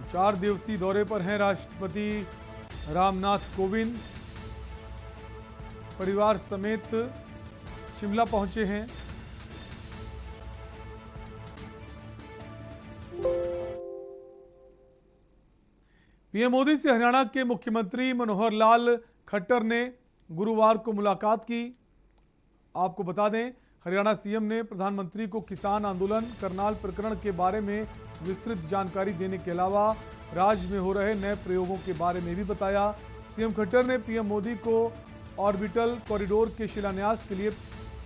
4 दिवसीय दौरे पर हैं राष्ट्रपति रामनाथ कोविंद। परिवार समेत शिमला पहुंचे हैं। पीएम मोदी से हरियाणा के मुख्यमंत्री मनोहर लाल खट्टर ने गुरुवार को मुलाकात की। आपको बता दें, हरियाणा सीएम ने प्रधानमंत्री को किसान आंदोलन करनाल प्रकरण के बारे में विस्तृत जानकारी देने के अलावा राज्य में हो रहे नए प्रयोगों के बारे में भी बताया। सीएम खट्टर ने पीएम मोदी को ऑर्बिटल कॉरिडोर के शिलान्यास के लिए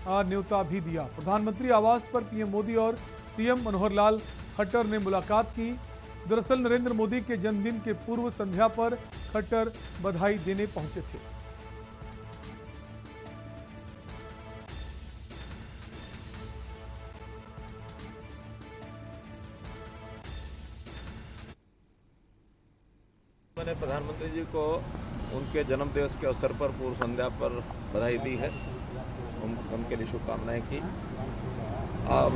न्योता भी दिया। प्रधानमंत्री आवास पर पीएम मोदी और सीएम मनोहर लाल खट्टर ने मुलाकात की। दरअसल नरेंद्र मोदी के जन्मदिन के पूर्व संध्या पर खट्टर बधाई देने पहुंचे थे। मैंने प्रधानमंत्री जी को उनके जन्मदिवस के अवसर पर पूर्व संध्या पर बधाई दी है, उनके लिए शुभकामनाएं की।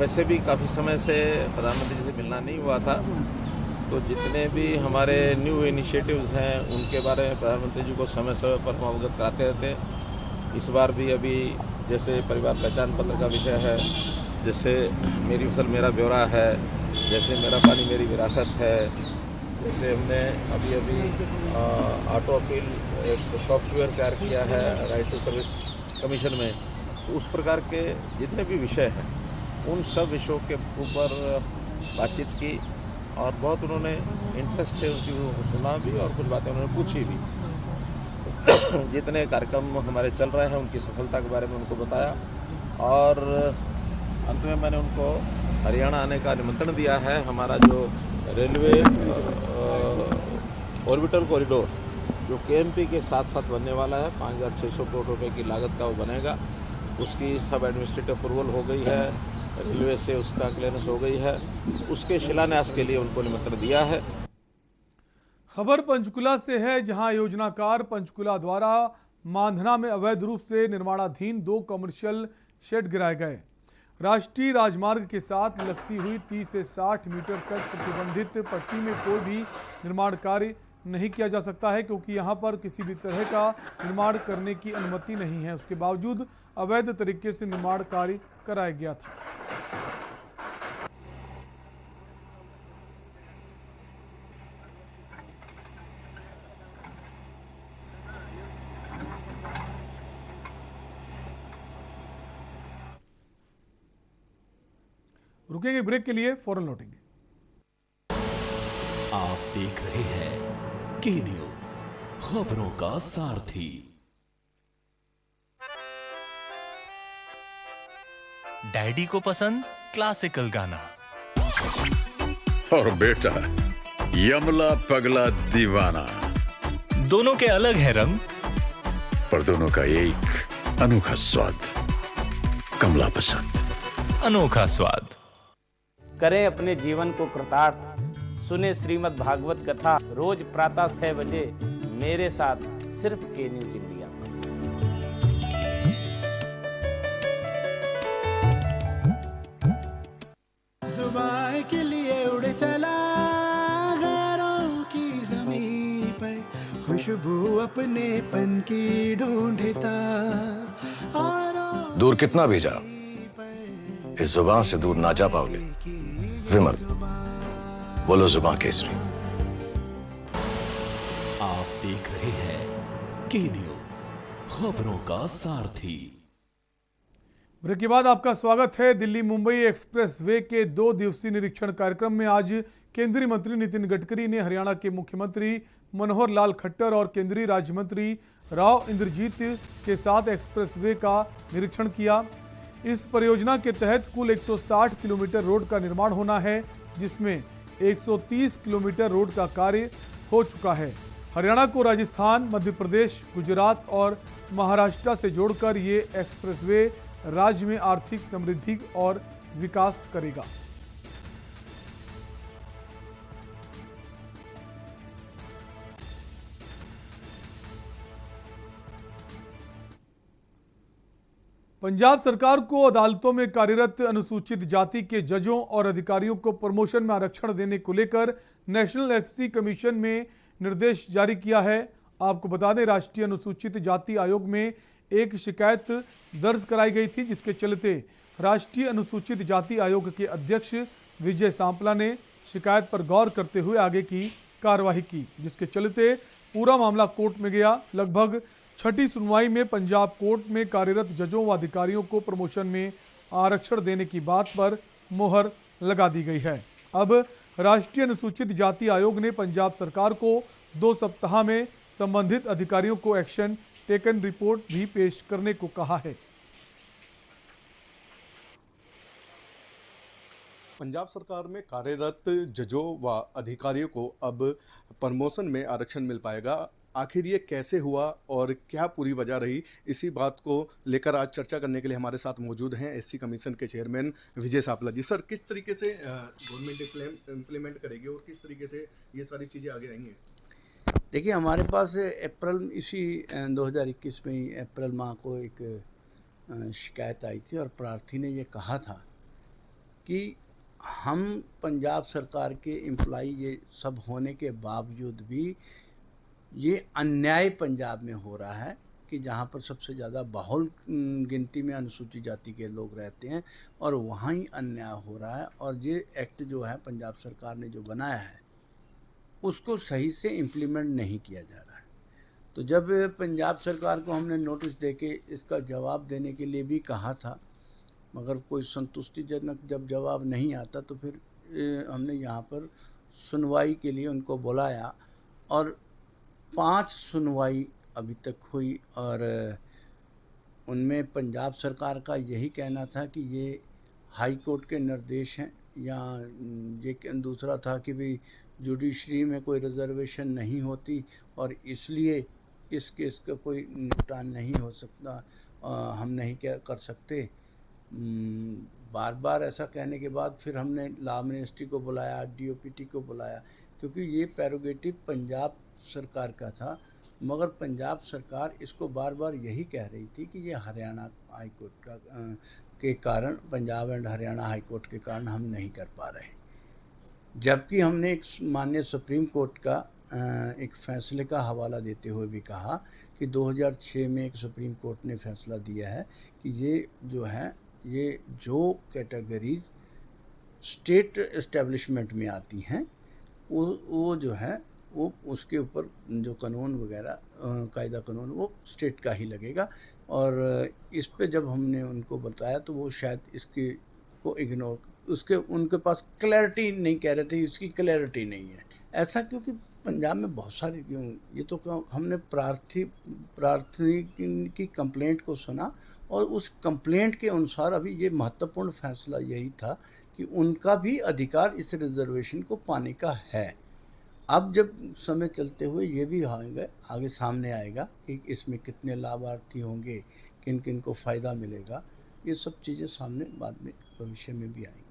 वैसे भी काफ़ी समय से प्रधानमंत्री जी से मिलना नहीं हुआ था, तो जितने भी हमारे न्यू इनिशिएटिव्स हैं उनके बारे में प्रधानमंत्री जी को समय समय पर हम अवगत कराते रहते हैं। इस बार भी अभी जैसे परिवार पहचान पत्र का विषय है, जैसे मेरी फसल मेरा ब्यौरा है, जैसे मेरा पानी मेरी विरासत है, जैसे हमने अभी ऑटो अपील एक सॉफ्टवेयर तैयार किया है राइट टू सर्विस कमीशन में, तो उस प्रकार के जितने भी विषय हैं उन सब विषयों के ऊपर बातचीत की और बहुत उन्होंने इंटरेस्ट से उन चीज़ों को सुना भी और कुछ बातें उन्होंने पूछी भी। जितने कार्यक्रम हमारे चल रहे हैं उनकी सफलता के बारे में उनको बताया और अंत में मैंने उनको हरियाणा आने का निमंत्रण दिया है। हमारा जो रेलवे ऑर्बिटल कॉरिडोर जो केएमपी के साथ साथ बनने वाला है, 5,600 करोड़ रुपए की लागत का वो बनेगा, उसकी सब एडमिनिस्ट्रेटिव अप्रूवल हो गई है, रेलवे से उसका क्लियरेंस हो गई है, उसके शिलान्यास के लिए उनको निमंत्रण दिया है। खबर पंचकुला से है, जहां योजनाकार पंचकुला द्वारा मांधना में अवैध रूप से निर्माणाधीन 2 कमर्शियल शेड गिराए गए। राष्ट्रीय राजमार्ग के साथ लगती हुई 30 से 60 मीटर तक प्रतिबंधित पट्टी में कोई भी निर्माण कार्य नहीं किया जा सकता है, क्योंकि यहां पर किसी भी तरह का निर्माण करने की अनुमति नहीं है। उसके बावजूद अवैध तरीके से निर्माण कार्य कराया गया था। रुकेंगे ब्रेक के लिए, फौरन लौटेंगे। आप देख रहे हैं के न्यूज, खबरों का सारथी। डैडी को पसंद क्लासिकल गाना और बेटा यमला पगला दीवाना। दोनों के अलग है रंग, पर दोनों का एक अनोखा स्वाद। कमला पसंद, अनोखा स्वाद। करें अपने जीवन को कृतार्थ, सुने श्रीमद् भागवत कथा रोज प्रातः 6 बजे मेरे साथ सिर्फ के न्यूज इंडिया। जुबान के लिए उड़ चला गैरों की ज़मीं पर, खुशबू अपने पन की ढूंढता। दूर कितना भी जा, इस जुबान से दूर ना जा पाओगे। विमल, बोलो जुबान केसरी। आप देख रहे हैं के न्यूज, खबरों का सारथी। ब्रेक के बाद आपका स्वागत है। दिल्ली मुंबई एक्सप्रेस वे के 2 दिवसीय निरीक्षण कार्यक्रम में आज केंद्रीय मंत्री नितिन गडकरी ने हरियाणा के मुख्यमंत्री मनोहर लाल खट्टर और केंद्रीय राज्य मंत्री राव इंद्रजीत के साथ एक्सप्रेस वे का निरीक्षण किया। इस परियोजना के तहत कुल 160 किलोमीटर रोड का निर्माण होना है, जिसमें 130 किलोमीटर रोड का कार्य हो चुका है। हरियाणा को राजस्थान, मध्य प्रदेश, गुजरात और महाराष्ट्र से जोड़कर ये एक्सप्रेसवे राज्य में आर्थिक समृद्धि और विकास करेगा। पंजाब सरकार को अदालतों में कार्यरत अनुसूचित जाति के जजों और अधिकारियों को प्रमोशन में आरक्षण देने को लेकर नेशनल एससी कमीशन में निर्देश जारी किया है। आपको बता दें, राष्ट्रीय अनुसूचित जाति आयोग में एक शिकायत दर्ज कराई गई थी, जिसके चलते राष्ट्रीय अनुसूचित जाति आयोग के अध्यक्ष विजय सांपला ने शिकायत पर गौर करते हुए आगे की कार्रवाई की, जिसके चलते पूरा मामला कोर्ट में गया। लगभग छठी सुनवाई में पंजाब कोर्ट में कार्यरत जजों व अधिकारियों को प्रमोशन में आरक्षण देने की बात पर मोहर लगा दी गई है। अब राष्ट्रीय अनुसूचित जाति आयोग ने पंजाब सरकार को 2 सप्ताह में संबंधित अधिकारियों को एक्शन टेकन रिपोर्ट भी पेश करने को कहा है। पंजाब सरकार में कार्यरत जजों व अधिकारियों को अब प्रमोशन में आरक्षण मिल पाएगा। आखिर ये कैसे हुआ और क्या पूरी वजह रही, इसी बात को लेकर आज चर्चा करने के लिए हमारे साथ मौजूद हैं एससी कमीशन के चेयरमैन विजय सांपला जी। सर, किस तरीके से गवर्नमेंट इम्प्लीमेंट करेगी और किस तरीके से ये सारी चीज़ें आगे आएंगी? देखिए, हमारे पास इसी 2021 में ही अप्रैल माह को एक शिकायत आई थी और प्रार्थी ने ये कहा था कि हम पंजाब सरकार के एम्प्लॉई ये सब होने के बावजूद भी ये अन्याय पंजाब में हो रहा है कि जहाँ पर सबसे ज़्यादा बहुल गिनती में अनुसूचित जाति के लोग रहते हैं और वहाँ ही अन्याय हो रहा है। और ये एक्ट जो है पंजाब सरकार ने जो बनाया है उसको सही से इम्प्लीमेंट नहीं किया जा रहा है। तो जब पंजाब सरकार को हमने नोटिस देके इसका जवाब देने के लिए भी कहा था, मगर कोई संतुष्टिजनक जब जवाब नहीं आता तो फिर हमने यहाँ पर सुनवाई के लिए उनको बुलाया और 5 सुनवाई अभी तक हुई और उनमें पंजाब सरकार का यही कहना था कि ये हाई कोर्ट के निर्देश हैं, या ये दूसरा था कि भाई जुडिशरी में कोई रिजर्वेशन नहीं होती और इसलिए इस केस का कोई निपटान नहीं हो सकता, हम नहीं क्या कर सकते। बार बार ऐसा कहने के बाद फिर हमने लॉ मिनिस्ट्री को बुलाया, डीओपीटी को बुलाया, क्योंकि ये प्रेरोगेटिव पंजाब सरकार का था, मगर पंजाब सरकार इसको बार बार यही कह रही थी कि ये हरियाणा हाई कोर्ट का के कारण, Punjab and Haryana high court के कारण हम नहीं कर पा रहे। जबकि हमने एक माननीय सुप्रीम कोर्ट का एक फैसले का हवाला देते हुए भी कहा कि 2006 में एक सुप्रीम कोर्ट ने फैसला दिया है कि ये जो है, ये जो कैटेगरीज स्टेट एस्टेब्लिशमेंट में आती हैं वो जो है वो उसके ऊपर जो कानून वगैरह कायदा कानून वो स्टेट का ही लगेगा। और इस पे जब हमने उनको बताया तो वो शायद इसके को इग्नोर, उनके पास क्लैरिटी नहीं, कह रहे थे इसकी क्लैरिटी नहीं है। ऐसा क्योंकि पंजाब में बहुत सारे क्यों, ये तो हमने प्रार्थी की कंप्लेंट को सुना और उस कंप्लेंट के अनुसार अभी ये महत्वपूर्ण फैसला यही था कि उनका भी अधिकार इस रिजर्वेशन को पाने का है। अब जब समय चलते हुए ये भी आगे सामने आएगा कि इसमें कितने लाभार्थी होंगे, किन किन को फ़ायदा मिलेगा, ये सब चीज़ें सामने बाद में भविष्य में भी आएंगी।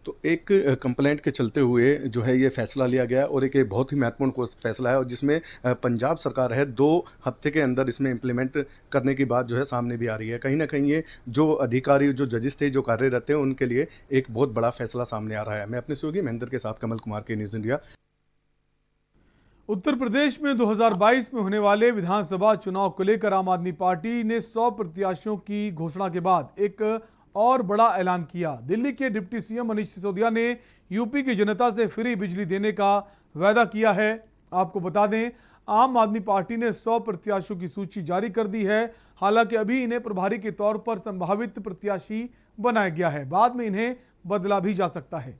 तो एक कंप्लेंट के चलते हुए जो है ये फैसला लिया गया और एक बहुत ही महत्वपूर्ण फैसला है और जिसमें पंजाब सरकार है 2 हफ्ते के अंदर इसमें इम्प्लीमेंट करने की बात जो है सामने भी आ रही है। कहीं ना कहीं ये जो अधिकारी, जो जजेस थे, जो कार्यरत थे, उनके लिए एक बहुत बड़ा फैसला सामने आ रहा है। मैं अपने सहयोगी महेंद्र के साथ कमल कुमार के न्यूज़ इंडिया। उत्तर प्रदेश में 2022 में होने वाले विधानसभा चुनाव को लेकर आम आदमी पार्टी ने 100 प्रत्याशियों की घोषणा के बाद एक और बड़ा ऐलान किया। दिल्ली के डिप्टी सीएम मनीष सिसोदिया ने यूपी की जनता से फ्री बिजली देने का वादा किया है। आपको बता दें, आम आदमी पार्टी ने 100 प्रत्याशियों की सूची जारी कर दी है। हालांकि अभी इन्हें प्रभारी के तौर पर संभावित प्रत्याशी बनाया गया है, बाद में इन्हें बदला भी जा सकता है।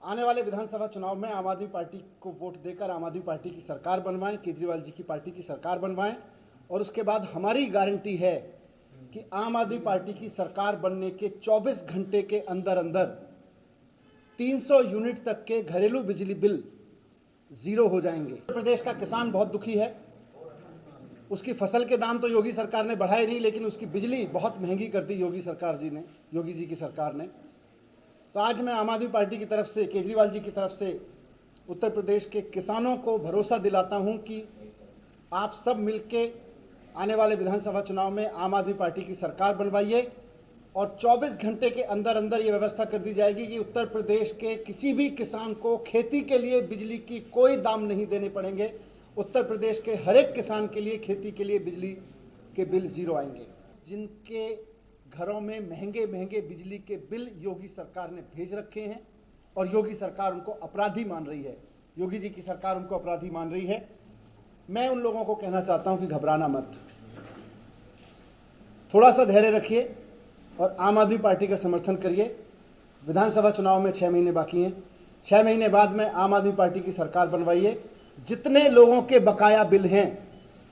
आने वाले विधानसभा चुनाव में आम आदमी पार्टी को वोट देकर आम आदमी पार्टी की सरकार बनवाएं, केजरीवाल जी की पार्टी की सरकार बनवाएं, और उसके बाद हमारी गारंटी है कि आम आदमी पार्टी की सरकार बनने के 24 घंटे के अंदर अंदर 300 यूनिट तक के घरेलू बिजली बिल जीरो हो जाएंगे। प्रदेश का किसान बहुत दुखी है, उसकी फसल के दाम तो योगी सरकार ने बढ़ाए नहीं, लेकिन उसकी बिजली बहुत महंगी कर दी योगी जी की सरकार ने। तो आज मैं आम आदमी पार्टी की तरफ से, केजरीवाल जी की तरफ से उत्तर प्रदेश के किसानों को भरोसा दिलाता हूं कि आप सब मिलके आने वाले विधानसभा चुनाव में आम आदमी पार्टी की सरकार बनवाइए और 24 घंटे के अंदर अंदर ये व्यवस्था कर दी जाएगी कि उत्तर प्रदेश के किसी भी किसान को खेती के लिए बिजली की कोई दाम नहीं देने पड़ेंगे। उत्तर प्रदेश के हर एक किसान के लिए खेती के लिए बिजली के बिल जीरो आएंगे। जिनके घरों में महंगे महंगे बिजली के बिल योगी सरकार ने भेज रखे हैं और योगी सरकार उनको अपराधी मान रही है, योगी जी की सरकार उनको अपराधी मान रही है। मैं उन लोगों को कहना चाहता हूं कि घबराना मत, थोड़ा सा धैर्य रखिए और आम आदमी पार्टी का समर्थन करिए। विधानसभा चुनाव में 6 महीने बाकी हैं। 6 महीने बाद में आम आदमी पार्टी की सरकार बनवाइए। जितने लोगों के बकाया बिल हैं,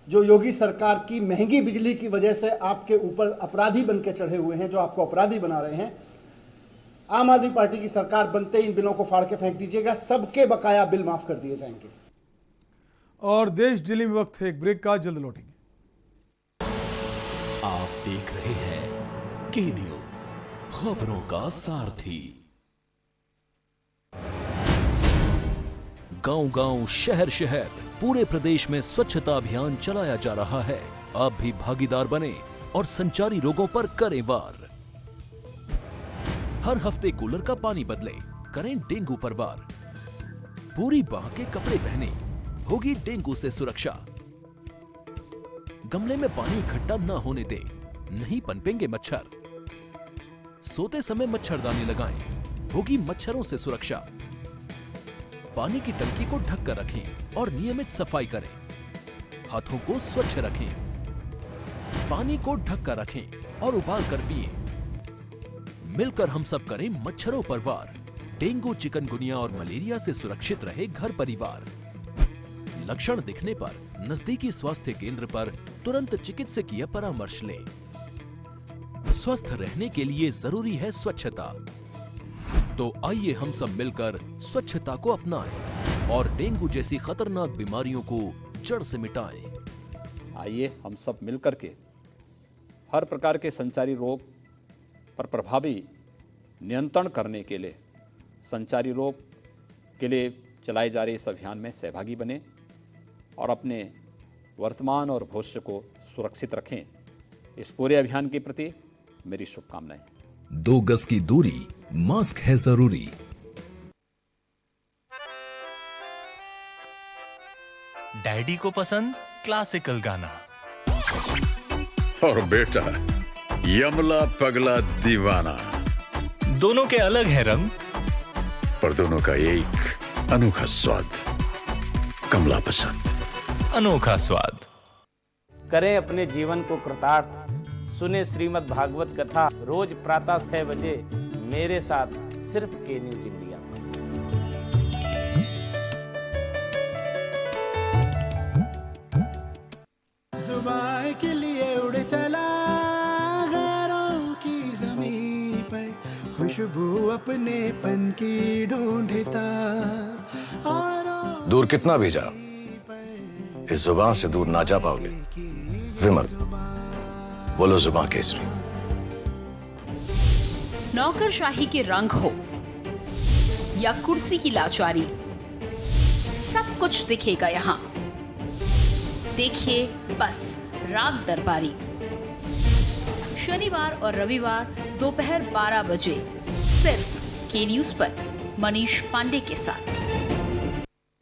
जो योगी सरकार की महंगी बिजली की वजह से आपके ऊपर अपराधी बन के चढ़े हुए हैं, जो आपको अपराधी बना रहे हैं, आम आदमी पार्टी की सरकार बनते ही इन बिलों को फाड़ के फेंक दीजिएगा। सबके बकाया बिल माफ कर दिए जाएंगे। और देश दिल्ली में वक्त है एक ब्रेक का, जल्द लौटेंगे। आप देख रहे हैं के न्यूज, खबरों का सारथी। गांव-गांव, शहर-शहर, पूरे प्रदेश में स्वच्छता अभियान चलाया जा रहा है। आप भी भागीदार बने और संचारी रोगों पर करें वार। हर हफ्ते कूलर का पानी बदलें, करें डेंगू पर वार। पूरी बाह के कपड़े पहने, होगी डेंगू से सुरक्षा। गमले में पानी इकट्ठा न होने दें, नहीं पनपेंगे मच्छर। सोते समय मच्छरदानी लगाएं, होगी मच्छरों से सुरक्षा। पानी की टंकी को ढक कर रखें और नियमित सफाई करें। हाथों को स्वच्छ रखें। पानी को ढक कर रखें और उबाल कर पिएं। मिलकर हम सब करें मच्छरों पर वार। डेंगू, चिकनगुनिया और मलेरिया से सुरक्षित रहे घर परिवार। लक्षण दिखने पर नजदीकी स्वास्थ्य केंद्र पर तुरंत चिकित्सकीय परामर्श लें। स्वस्थ रहने के लिए जरूरी है स्वच्छता। तो आइए हम सब मिलकर स्वच्छता को अपनाएं और डेंगू जैसी खतरनाक बीमारियों को जड़ से मिटाएं। आइए हम सब मिलकर के हर प्रकार के संचारी रोग पर प्रभावी नियंत्रण करने के लिए संचारी रोग के लिए चलाए जा रहे इस अभियान में सहभागी बने और अपने वर्तमान और भविष्य को सुरक्षित रखें। इस पूरे अभियान के प्रति मेरी शुभकामनाएं। 2 गज की दूरी, मास्क है जरूरी। डैडी को पसंद क्लासिकल गाना और बेटा यमला पगला दीवाना। दोनों के अलग है रंग, पर दोनों का एक अनोखा स्वाद। कमला पसंद, अनोखा स्वाद। करें अपने जीवन को कृतार्थ, सुने श्रीमद् भागवत कथा रोज प्रातः 6 बजे मेरे साथ सिर्फ के न्यूज इंडिया में। जुबान के लिए उड़ चला गैरों की ज़मीं पर, खुशबू अपने पन की ढूंढता। दूर कितना भी जा, इस जुबान से दूर ना जा पाओगे। विमल, बोलो जुबान केसरी। नौकरशाही के रंग हो या कुर्सी की लाचारी, सब कुछ दिखेगा यहाँ। देखिए बस राग दरबारी, शनिवार और रविवार दोपहर 12 बजे सिर्फ के न्यूज पर मनीष पांडे के साथ।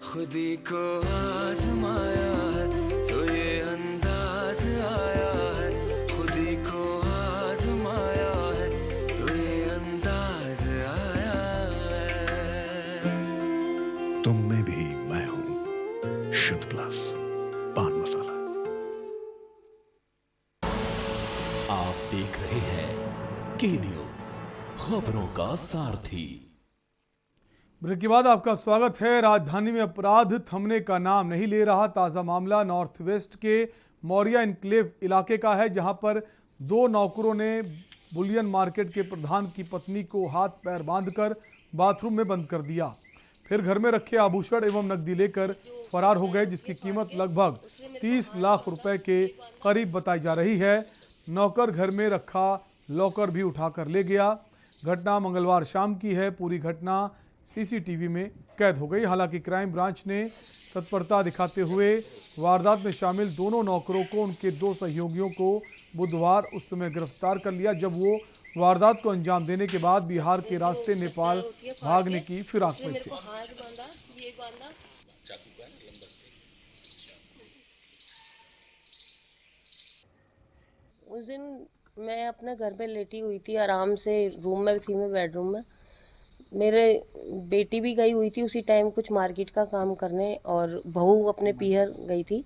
खुदी को आजमाया है तो ये अंदाज आया है, खुदी को आजमाया है तो ये अंदाज आया है। तुम में भी मैं हूं, शुद्ध प्लस पान मसाला। आप देख रहे हैं के न्यूज, खबरों का सारथी। ब्रेक के बाद आपका स्वागत है। राजधानी में अपराध थमने का नाम नहीं ले रहा। ताज़ा मामला नॉर्थ वेस्ट के मौर्या इनक्लेव इलाके का है, जहां पर 2 नौकरों ने बुलियन मार्केट के प्रधान की पत्नी को हाथ पैर बांधकर बाथरूम में बंद कर दिया। फिर घर में रखे आभूषण एवं नकदी लेकर फरार हो गए, जिसकी कीमत लगभग 30 लाख रुपए के करीब बताई जा रही है। नौकर घर में रखा लॉकर भी उठाकर ले गया। घटना मंगलवार शाम की है। पूरी घटना सीसीटीवी में कैद हो गई। हालांकि क्राइम ब्रांच ने तत्परता दिखाते हुए वारदात में शामिल दोनों नौकरों को उनके 2 सहयोगियों को बुधवार उस समय गिरफ्तार कर लिया जब वो वारदात को अंजाम देने के बाद बिहार के रास्ते नेपाल भागने की फिराक में थे। उस दिन मैं अपने घर पे लेटी हुई थी, आराम से रूम में थी, मैं बेडरूम में। मेरे बेटी भी गई हुई थी उसी टाइम कुछ मार्केट का काम करने, और बहू अपने पीहर गई थी,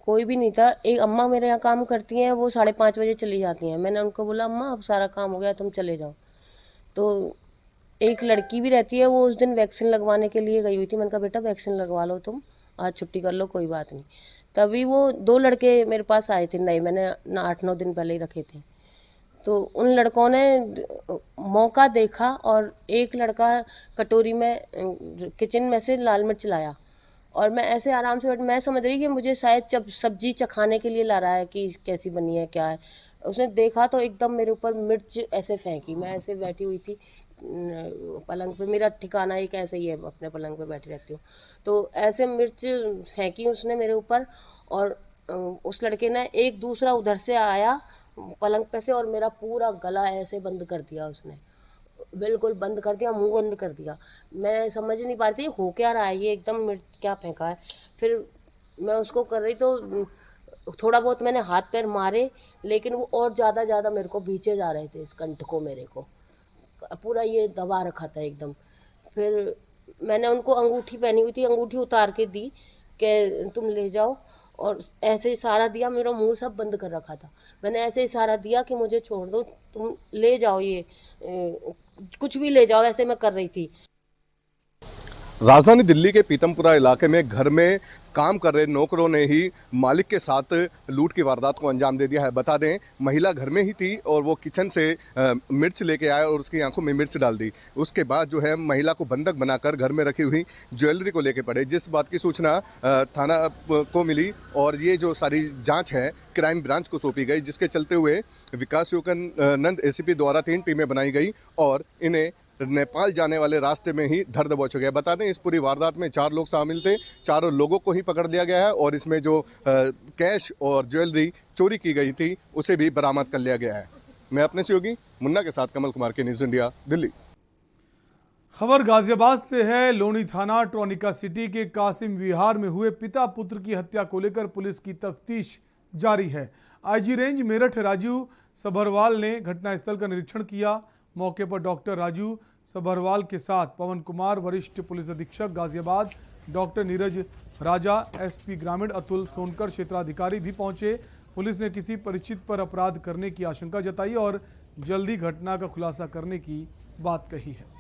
कोई भी नहीं था। एक अम्मा मेरे यहाँ काम करती हैं, वो 5:30 बजे चली जाती हैं। मैंने उनको बोला अम्मा अब सारा काम हो गया, तुम चले जाओ। तो एक लड़की भी रहती है, वो उस दिन वैक्सीन लगवाने के लिए गई हुई थी। मैंने कहा बेटा वैक्सीन लगवा लो, तुम आज छुट्टी कर लो, कोई बात नहीं। तभी वो 2 लड़के मेरे पास आए थे, नए, मैंने 8-9 दिन पहले ही रखे थे। तो उन लड़कों ने मौका देखा और एक लड़का कटोरी में किचन में से लाल मिर्च लाया, और मैं ऐसे आराम से मैं समझ रही कि मुझे शायद सब्जी चखाने के लिए ला रहा है कि कैसी बनी है क्या है। उसने देखा तो एकदम मेरे ऊपर मिर्च ऐसे फेंकी। मैं ऐसे बैठी हुई थी पलंग पे, मेरा ठिकाना एक ऐसे ही है, अपने पलंग पे बैठी रहती हूँ। तो ऐसे मिर्च फेंकी उसने मेरे ऊपर, और उस लड़के ने एक दूसरा उधर से आया पलंग पे से, और मेरा पूरा गला ऐसे बंद कर दिया उसने, बिल्कुल बंद कर दिया, मुंह बंद कर दिया। मैं समझ नहीं पा रही थी हो क्या रहा है, ये एकदम मिर्च क्या फेंका है। फिर मैं उसको कर रही तो थोड़ा बहुत मैंने हाथ पैर मारे, लेकिन वो और ज़्यादा मेरे को भींचे जा रहे थे, इस कंठ को मेरे को पूरा ये दबा रखा था एकदम। फिर मैंने उनको अंगूठी पहनी हुई थी, अंगूठी उतार के दी कि तुम ले जाओ, और ऐसे इशारा दिया, मेरा मुंह सब बंद कर रखा था। मैंने ऐसे इशारा दिया कि मुझे छोड़ दो, तुम ले जाओ, ये कुछ भी ले जाओ, ऐसे मैं कर रही थी। राजधानी दिल्ली के पीतमपुरा इलाके में घर में काम कर रहे नौकरों ने ही मालिक के साथ लूट की वारदात को अंजाम दे दिया है। बता दें महिला घर में ही थी और वो किचन से मिर्च लेके आए और उसकी आंखों में मिर्च डाल दी। उसके बाद जो है महिला को बंधक बनाकर घर में रखी हुई ज्वेलरी को लेके पड़े। जिस बात की सूचना थाना को मिली और ये जो सारी जाँच है क्राइम ब्रांच को सौंपी गई, जिसके चलते हुए विकास योगानंद ACP द्वारा 3 टीमें बनाई गई और इन्हें नेपाल जाने वाले रास्ते में ही धर दबोचा गया। बता दें इस पूरी वारदात में 4 लोग शामिल थे, चारों लोगों को ही पकड़ लिया गया है और इसमें जो कैश और ज्वेलरी चोरी की गई थी उसे भी बरामद कर लिया गया है। मैं अपने सहयोगी मुन्ना के साथ कमल कुमार के न्यूज़ इंडिया दिल्ली। खबर गाजियाबाद से है। लोनी थाना ट्रोनिका सिटी के कासिम विहार में हुए पिता पुत्र की हत्या को लेकर पुलिस की तफ्तीश जारी है। IG रेंज मेरठ राजू सबरवाल ने घटनास्थल का निरीक्षण किया। मौके पर डॉक्टर राजू सबरवाल के साथ पवन कुमार वरिष्ठ पुलिस अधीक्षक गाजियाबाद, डॉक्टर नीरज राजा, SP ग्रामीण अतुल सोनकर क्षेत्राधिकारी भी पहुंचे। पुलिस ने किसी परिचित पर अपराध करने की आशंका जताई और जल्दी घटना का खुलासा करने की बात कही है।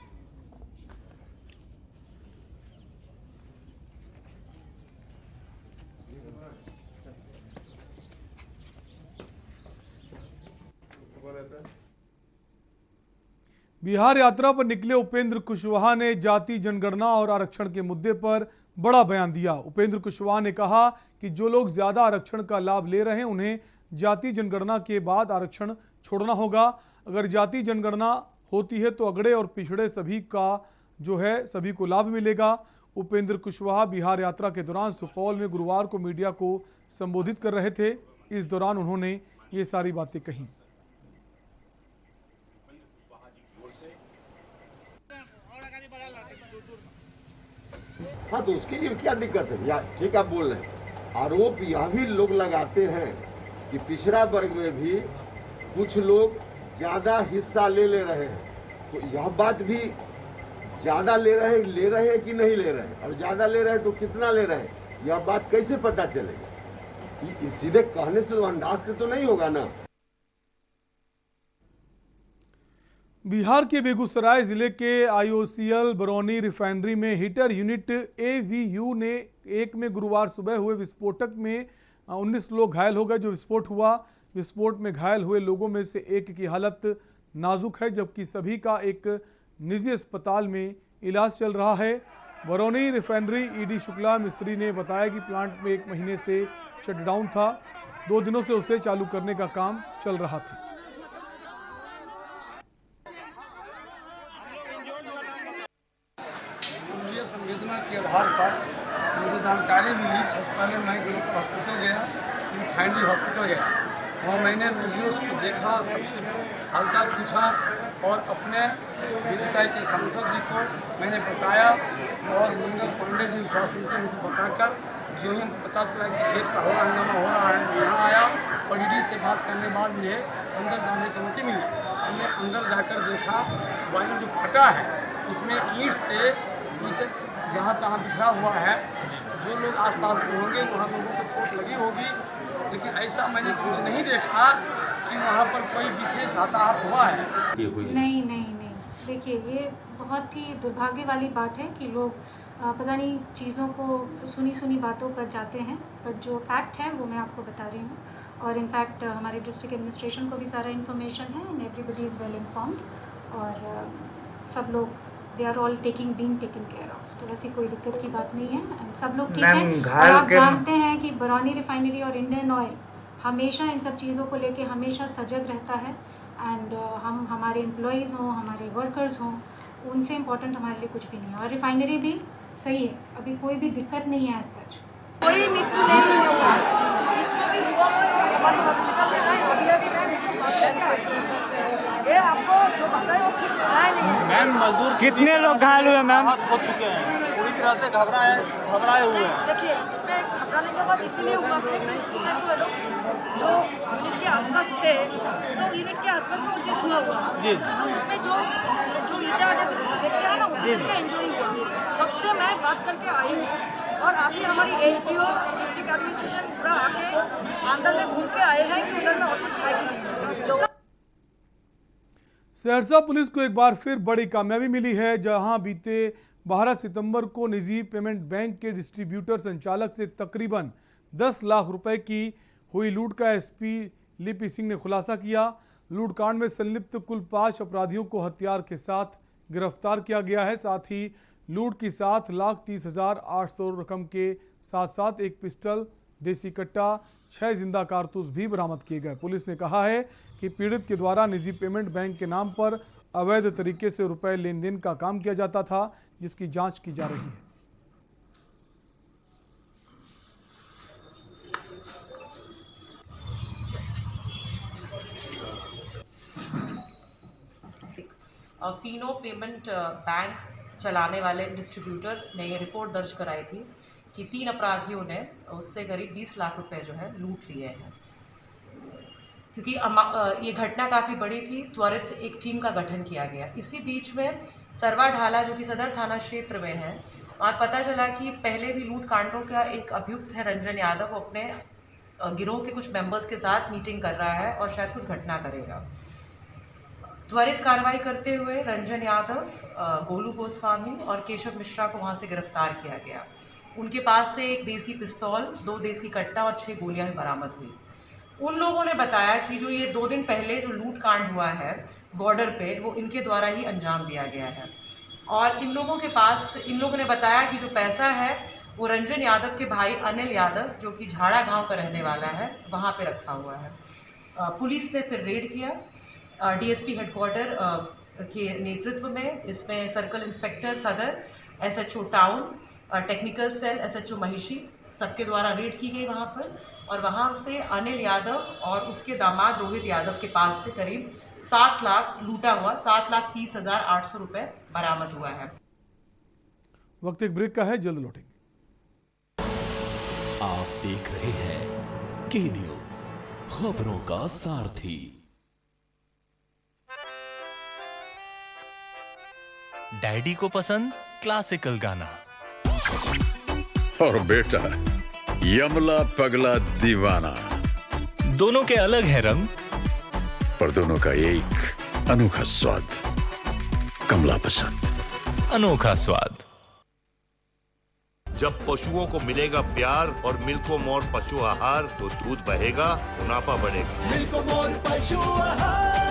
बिहार यात्रा पर निकले उपेंद्र कुशवाहा ने जाति जनगणना और आरक्षण के मुद्दे पर बड़ा बयान दिया। उपेंद्र कुशवाहा ने कहा कि जो लोग ज्यादा आरक्षण का लाभ ले रहे हैं उन्हें जाति जनगणना के बाद आरक्षण छोड़ना होगा। अगर जाति जनगणना होती है तो अगड़े और पिछड़े सभी का जो है सभी को लाभ मिलेगा। उपेंद्र कुशवाहा बिहार यात्रा के दौरान सुपौल में गुरुवार को मीडिया को संबोधित कर रहे थे। इस दौरान उन्होंने ये सारी बातें कही। हाँ तो उसके लिए क्या दिक्कत है? या ठीक आप बोल रहे हैं। आरोप यह भी लोग लगाते हैं कि पिछड़ा वर्ग में भी कुछ लोग ज़्यादा हिस्सा ले रहे हैं। तो यह बात भी ज़्यादा ले रहे हैं कि नहीं ले रहे हैं, और ज़्यादा ले रहे हैं तो कितना ले रहे हैं, यह बात कैसे पता चलेगा? सीधे कहने से अंदाज से तो नहीं होगा ना। बिहार के बेगूसराय जिले के IOCL बरौनी रिफाइनरी में हीटर यूनिट AVU ने एक में गुरुवार सुबह हुए विस्फोटक में 19 लोग घायल हो गए। जो विस्फोट हुआ, विस्फोट में घायल हुए लोगों में से एक की हालत नाजुक है, जबकि सभी का एक निजी अस्पताल में इलाज चल रहा है। बरौनी रिफाइनरी ED शुक्ला मिस्त्री ने बताया कि प्लांट में 1 महीने से शटडाउन था। 2 दिनों से उसे चालू करने का काम चल रहा था। योजना के आधार पर मुझे जानकारी मिली। सबसे पहले मैं ग्लोबल हॉस्पिटल गया, फिर फाइनली हॉस्पिटल गया। वहाँ मैंने रोगियों को देखा, सबसे हालचाल पूछा और अपने बेगूसराय के सांसद जी को मैंने बताया और मंगल पांडे जी स्वास्थ्य मंत्री उनको बताकर जो ही पता चला कि खेत का हंगामा हो रहा है, मैं यहाँ आया और ईडी से बात करने के बाद मुझे अंदर जाने की अनुमति मिली। हमने अंदर जाकर देखा वायु जो फटा है उसमें ईंट से जहाँ तहाँ बिखरा हुआ है। जो लोग आसपास में होंगे वहाँ लोगों को चोट लगी होगी, लेकिन ऐसा मैंने कुछ नहीं देखा कि वहाँ पर कोई विशेष हताहत हुआ है। नहीं नहीं नहीं, देखिए ये बहुत ही दुर्भाग्य वाली बात है कि लोग पता नहीं चीज़ों को सुनी बातों पर जाते हैं, बट जो फैक्ट है वो मैं आपको बता रही हूँ। और इनफैक्ट हमारे डिस्ट्रिक्ट एडमिनिस्ट्रेशन को भी सारा इन्फॉर्मेशन है and everybody is well informed और सब लोग they are all being taken care of. तो ऐसी कोई दिक्कत की बात नहीं है एंड सब लोग ठीक हैं। और आप जानते हैं कि बरौनी रिफाइनरी और इंडियन ऑयल हमेशा इन सब चीज़ों को लेके हमेशा सजग रहता है एंड हम हमारे एम्प्लॉयज़ हों, हमारे वर्कर्स हों, उनसे इम्पोर्टेंट हमारे लिए कुछ भी नहीं है। और रिफाइनरी भी सही है, अभी कोई भी दिक्कत नहीं है एज सच। कोई मृत्यु नहीं होगा, इसको भी हुआ हमारे हॉस्पिटल में है, अभी ये आपको जो बताए वो ठीक है नहीं है। मैम मजदूर कितने लोग घायल हुए मैम? हो चुके हैं, पूरी तरह से घबराए हुए हैं। देखिए इसमें घबराने के बाद इसलिए हुआ जो यूनिट के आसपास थे, तो यूनिट के आसपास में मुझे सुना हुआ हम उसमें जो ईटा जैसे देखते हैं ना उसमें इंजरी हुआ। सबसे मैं बात करके आई हूँ और अभी हमारी एसडीओ डिस्ट्रिक्ट एडमिनिस्ट्रेशन पूरा आके अंदर में घूम के आए हैं कि उधर में और कुछ है कि नहीं। सहरसा पुलिस को एक बार फिर बड़ी कामयाबी मिली है, जहां बीते 12 सितंबर को निजी पेमेंट बैंक के डिस्ट्रीब्यूटर संचालक से तकरीबन 10 लाख रुपए की हुई लूट का एसपी लिपि सिंह ने खुलासा किया। लूटकांड में संलिप्त कुल 5 अपराधियों को हथियार के साथ गिरफ्तार किया गया है। साथ ही लूट की 7,30,800 रकम के साथ साथ एक पिस्टल, देसी कट्टा, 6 जिंदा कारतूस भी बरामद किए गए। पुलिस ने कहा है कि पीड़ित के द्वारा निजी पेमेंट बैंक के नाम पर अवैध तरीके से रुपए लेन देन का काम किया जाता था, जिसकी जांच की जा रही है। फीनो पेमेंट बैंक चलाने वाले डिस्ट्रीब्यूटर ने ये रिपोर्ट दर्ज कराई थी कि 3 अपराधियों ने उससे करीब 20 लाख रुपए जो है लूट लिए हैं। क्योंकि ये घटना काफ़ी बड़ी थी, त्वरित एक टीम का गठन किया गया। इसी बीच में सरवा ढाला जो कि सदर थाना क्षेत्र में है, वहाँ पता चला कि पहले भी लूट कांडों का एक अभियुक्त है रंजन यादव, वो अपने गिरोह के कुछ मेंबर्स के साथ मीटिंग कर रहा है और शायद कुछ घटना करेगा। त्वरित कार्रवाई करते हुए रंजन यादव, गोलू गोस्वामी और केशव मिश्रा को वहाँ से गिरफ्तार किया गया। उनके पास से एक देसी पिस्तौल, 2 देसी कट्टा और 6 गोलियां बरामद हुई। उन लोगों ने बताया कि जो ये 2 दिन पहले जो लूट कांड हुआ है बॉर्डर पे, वो इनके द्वारा ही अंजाम दिया गया है। और इन लोगों ने बताया कि जो पैसा है वो रंजन यादव के भाई अनिल यादव, जो कि झाड़ा गांव का रहने वाला है, वहाँ पे रखा हुआ है। पुलिस ने फिर रेड किया डीएसपी हेडक्वार्टर के नेतृत्व में। इसमें सर्कल इंस्पेक्टर सदर, SHO town, technical cell, SHO Mahishi, सबके द्वारा रेड की गई वहाँ पर। और वहाँ से अनिल यादव और उसके दामाद रोहित यादव के पास से करीब 7 लाख लूटा हुआ 7,30,800 रुपए बरामद हुआ है। वक्त एक ब्रेक का है, जल्द लौटेंगे। आप देख रहे हैं के न्यूज, खबरों का सारथी। डैडी को पसंद क्लासिकल गाना और बेटा यमला पगला दीवाना। दोनों के अलग है रंग, पर दोनों का एक अनोखा स्वाद। कमला पसंद, अनोखा स्वाद। जब पशुओं को मिलेगा प्यार और मिल्को मोर पशु आहार, तो दूध बहेगा, मुनाफा बढ़ेगा। मिल्को मोर पशु आहार।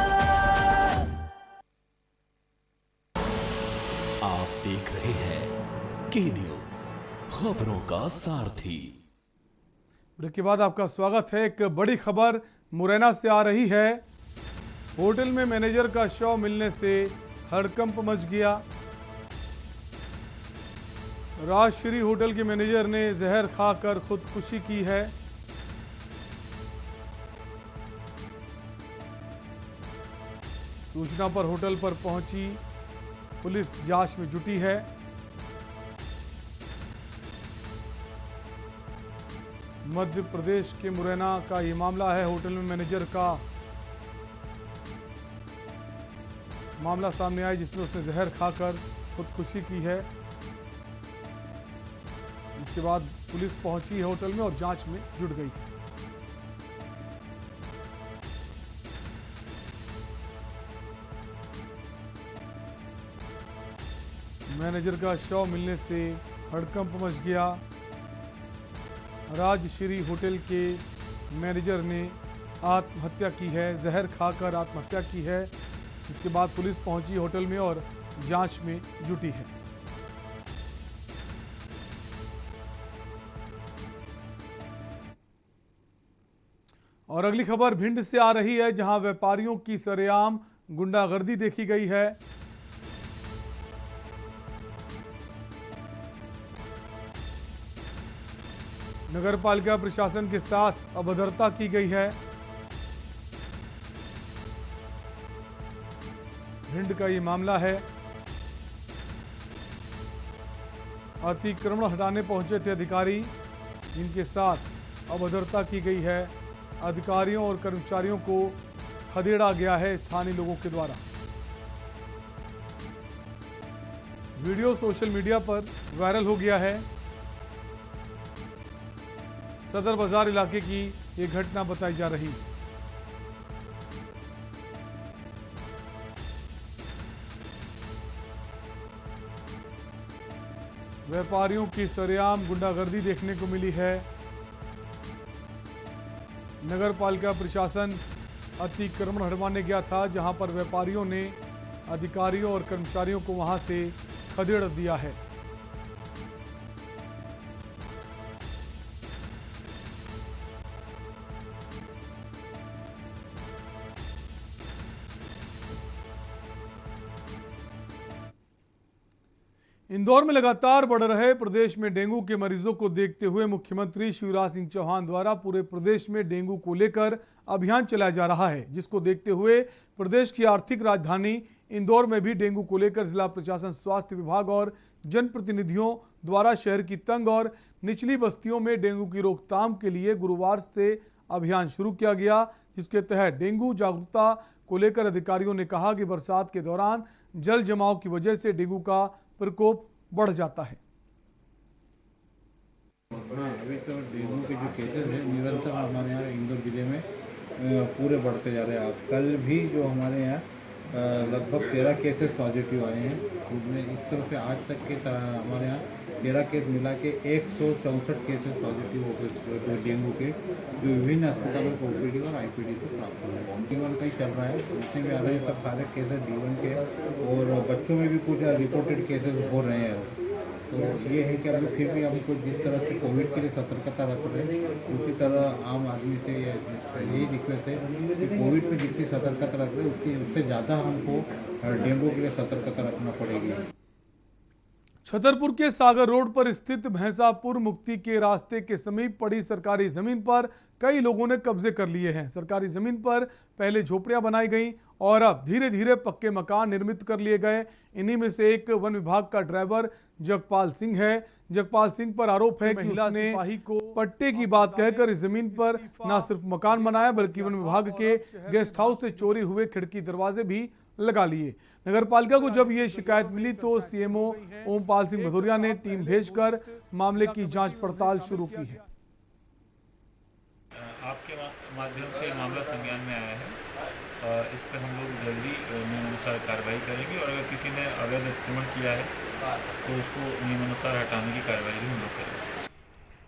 आप देख रहे हैं के न्यूज, खबरों का सारथी। ब्रेक के बाद आपका स्वागत है। एक बड़ी खबर मुरैना से आ रही है। होटल में मैनेजर का शव मिलने से हड़कंप मच गया। राजश्री होटल के मैनेजर ने जहर खाकर खुदकुशी की है। सूचना पर होटल पर पहुंची पुलिस जांच में जुटी है। मध्य प्रदेश के मुरैना का ये मामला है। होटल में मैनेजर का मामला सामने आया जिसमें उसने जहर खाकर खुदकुशी की है। इसके बाद पुलिस पहुंची है होटल में और जांच में जुट गई है। मैनेजर का शव मिलने से हड़कंप मच गया। राजश्री होटल के मैनेजर ने आत्महत्या की है, जहर खाकर आत्महत्या की है। इसके बाद पुलिस पहुंची होटल में और जांच में जुटी है। और अगली खबर भिंड से आ रही है, जहां व्यापारियों की सरेआम गुंडागर्दी देखी गई है। नगर पालिका प्रशासन के साथ अभद्रता की गई है। भिंड का ये मामला है। अतिक्रमण हटाने पहुंचे थे अधिकारी, जिनके साथ अभद्रता की गई है। अधिकारियों और कर्मचारियों को खदेड़ा गया है स्थानीय लोगों के द्वारा। वीडियो सोशल मीडिया पर वायरल हो गया है। सदर बाजार इलाके की ये घटना बताई जा रही है। व्यापारियों की सरेआम गुंडागर्दी देखने को मिली है। नगर पालिका प्रशासन अतिक्रमण हटवाने गया था, जहां पर व्यापारियों ने अधिकारियों और कर्मचारियों को वहां से खदेड़ दिया है। इंदौर में लगातार बढ़ रहे प्रदेश में डेंगू के मरीजों को देखते हुए मुख्यमंत्री शिवराज सिंह चौहान द्वारा पूरे प्रदेश में डेंगू को लेकर अभियान चलाया जा रहा है, जिसको देखते हुए प्रदेश की आर्थिक राजधानी इंदौर में भी डेंगू को लेकर जिला प्रशासन, स्वास्थ्य विभाग और जनप्रतिनिधियों द्वारा शहर की तंग और निचली बस्तियों में डेंगू की रोकथाम के लिए गुरुवार से अभियान शुरू किया गया, जिसके तहत डेंगू जागरूकता को लेकर अधिकारियों ने कहा कि बरसात के दौरान जल जमाव की वजह से डेंगू का प्रकोप बढ़ जाता है। अभी तो डेंगू के जो केसेस हैं निरंतर हमारे यहाँ इंदौर जिले में पूरे बढ़ते जा रहे हैं। कल भी जो हमारे यहाँ लगभग 13 केसेस पॉजिटिव आए हैं। उसमें इस तरह से आज तक के हमारे यहाँ 13 केस मिला के 164 केसेस पॉजिटिव हो गए जो डेंगू के, जो विभिन्न अस्पतालों को ओपीडी और आईपीडी से प्राप्त हुए हैं। D1 का ही चल रहा है, उसमें भी आ रहे हैं सब सारे केसेस D1 के, और बच्चों में भी कुछ रिपोर्टेड केसेस हो रहे हैं। तो ये है कि अभी फिर भी हमको जिस तरह से कोविड के लिए सतर्कता रख रहे हैं, उसी तरह आम आदमी से यही रिक्वेस्ट है कि कोविड में जितनी सतर्कता रख रहे हैं उससे ज़्यादा हमको डेंगू के लिए सतर्कता रखना पड़ेगी। छतरपुर के सागर रोड पर स्थित भैंसापुर मुक्ति के रास्ते के समीप पड़ी सरकारी जमीन पर कई लोगों ने कब्जे कर लिए हैं। सरकारी जमीन पर पहले झोपड़ियां बनाई गईं और अब धीरे धीरे पक्के मकान निर्मित कर लिए गए। इन्हीं में से एक वन विभाग का ड्राइवर जगपाल सिंह है। जगपाल सिंह पर आरोप है कि उसने सिपाही को पट्टे की बात कहकर इस जमीन पर न सिर्फ मकान बनाया बल्कि वन विभाग के गेस्ट हाउस से चोरी हुए खिड़की दरवाजे भी लगा लिए। नगर पालिका को जब ये शिकायत मिली तो सीएमओ ओमपाल सिंह भदौरिया ने टीम भेजकर मामले की जांच पड़ताल शुरू की है। आपके माध्यम से मामला संज्ञान में आया है। इस पर हम लोग जल्दी नियमानुसार कार्रवाई करेंगे और अगर किसी ने अवैध अतिक्रमण किया है तो उसको नियमानुसार हटाने की कार्रवाई भी हम लोग करेंगे।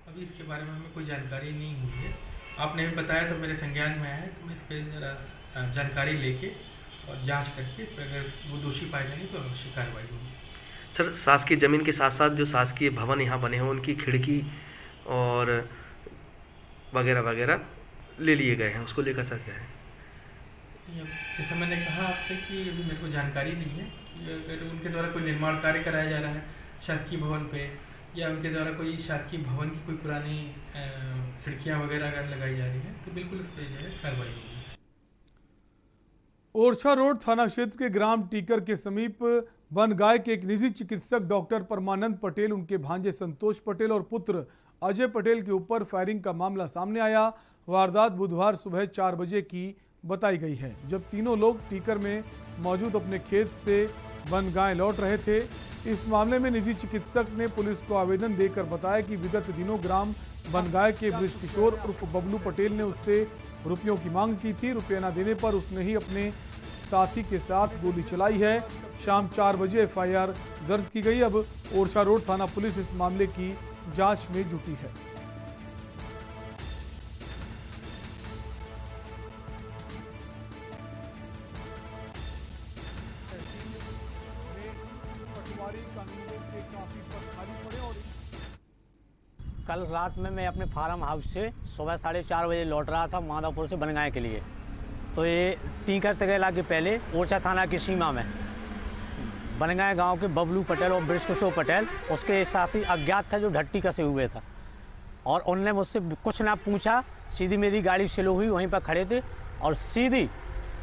अभी इसके बारे में हमें कोई जानकारी नहीं हुई है। आपने भी बताया तो मेरे संज्ञान में आया है, तो मैं इस पर ज़रा जानकारी लेके और जांच करके अगर वो दोषी पाए जाएंगे तो अवश्य कार्रवाई होगी। सर, शासकीय ज़मीन के साथ साथ जो शासकीय भवन यहाँ बने हैं उनकी खिड़की और वगैरह वगैरह ले लिए गए हैं, उसको लेकर सर क्या है? जैसे मैंने कहा आपसे कि अभी मेरे को जानकारी नहीं है कि अगर उनके द्वारा कोई निर्माण कार्य कराया जा रहा है शासकीय भवन पे या उनके द्वारा कोई शासकीय भवन की कोई पुरानी खिड़कियां वगैरह अगर लगाई जा रही हैं तो बिल्कुल इस पर जो है कार्रवाई होगी। ओरछा रोड थाना क्षेत्र के ग्राम टीकर के समीप बनगाय के एक निजी चिकित्सक डॉक्टर परमानंद पटेल, उनके भांजे संतोष पटेल और पुत्र अजय पटेल के ऊपर फायरिंग का मामला सामने आया। वारदात बुधवार सुबह 4 बजे की बताई गई है, जब तीनों लोग टीकर में मौजूद अपने खेत से बनगाय लौट रहे थे। इस मामले में निजी चिकित्सक ने पुलिस को आवेदन देकर बताया कि विगत दिनों ग्राम बनगाय के बृज किशोर उर्फ बबलू पटेल ने उससे रुपयों की मांग की थी। रुपये न देने पर उसने ही अपने साथी के साथ गोली चलाई है। शाम 4 बजे एफआईआर दर्ज की गई। अब ओरछा रोड थाना पुलिस इस मामले की जांच में जुटी है। कल रात में मैं अपने फार्म हाउस से सुबह 4:30 बजे लौट रहा था माधवपुर से बनगाय के लिए। तो ये टीकर तगेला के पहले ओरछा थाना की सीमा में बनगाय गांव के बबलू पटेल और बृजकिशोर पटेल उसके साथी अज्ञात था जो ढट्टी कसे हुए था, और उनने मुझसे कुछ ना पूछा, सीधी मेरी गाड़ी स्लो हुई, वहीं पर खड़े थे और सीधी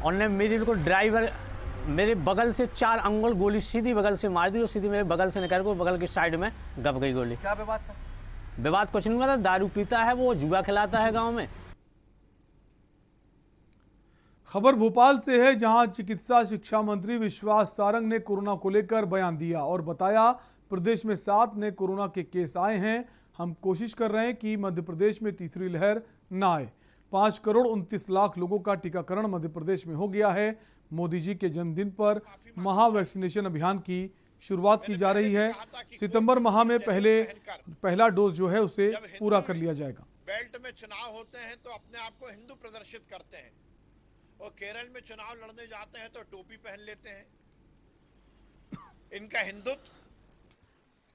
उनने मेरे को ड्राइवर मेरे बगल से 4 अंगुल गोली सीधी बगल से मार दी और सीधी मेरे बगल से निकल कर बगल की साइड में गप गई गोली। क्या विवाद था? विवाद कुछ नहीं हुआ था, दारू पीता है वो, जुआ खिलाता है गांव में। खबर भोपाल से है, जहां चिकित्सा शिक्षा मंत्री विश्वास सारंग ने कोरोना को लेकर बयान दिया और बताया प्रदेश में 7 नए कोरोना के केस आए हैं। हम कोशिश कर रहे हैं कि मध्य प्रदेश में तीसरी लहर ना आए। 5 करोड़ 29 लाख लोगों का टीकाकरण मध्य प्रदेश में हो गया है। मोदी जी के जन्मदिन पर महा वैक्सीनेशन अभियान की शुरुआत की जा रही है। सितंबर माह में पहला डोज जो है उसे पूरा कर लिया जाएगा। बेल्ट में चुनाव होते हैं तो अपने आप को हिंदू प्रदर्शित करते हैं, और केरल में चुनाव लड़ने जाते हैं तो टोपी पहन लेते हैं। इनका हिंदुत्व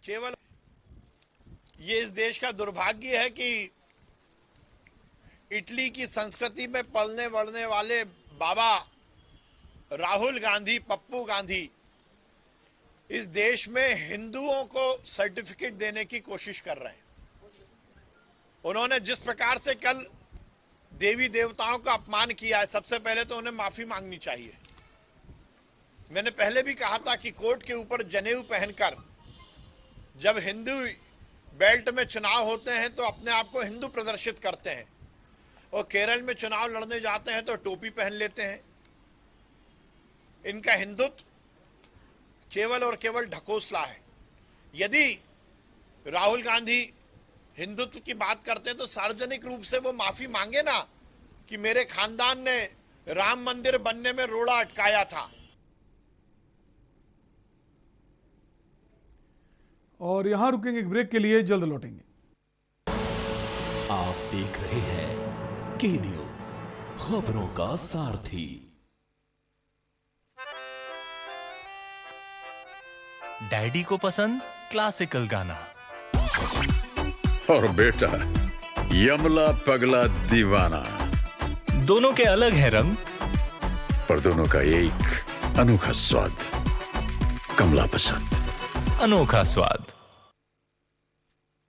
केवल, ये इस देश का दुर्भाग्य है कि इटली की संस्कृति में पलने बढ़ने वाले बाबा राहुल गांधी, पप्पू गांधी इस देश में हिंदुओं को सर्टिफिकेट देने की कोशिश कर रहे हैं। उन्होंने जिस प्रकार से कल देवी देवताओं का अपमान किया है, सबसे पहले तो उन्हें माफी मांगनी चाहिए। मैंने पहले भी कहा था कि कोर्ट के ऊपर जनेऊ पहनकर जब हिंदू बेल्ट में चुनाव होते हैं तो अपने आप को हिंदू प्रदर्शित करते हैं, और केरल में चुनाव लड़ने जाते हैं तो टोपी पहन लेते हैं। इनका हिंदुत्व केवल और केवल ढकोसला है। यदि राहुल गांधी हिंदुत्व की बात करते हैं तो सार्वजनिक रूप से वो माफी मांगे ना कि मेरे खानदान ने राम मंदिर बनने में रोड़ा अटकाया था। और यहां रुकेंगे एक ब्रेक के लिए, जल्द लौटेंगे। आप देख रहे हैं के न्यूज, खबरों का सारथी। डैडी को पसंद क्लासिकल गाना, और बेटा यमला पगला दीवाना। दोनों के अलग है रंग, पर दोनों का एक अनोखा स्वाद। कमला पसंद, अनोखा स्वाद।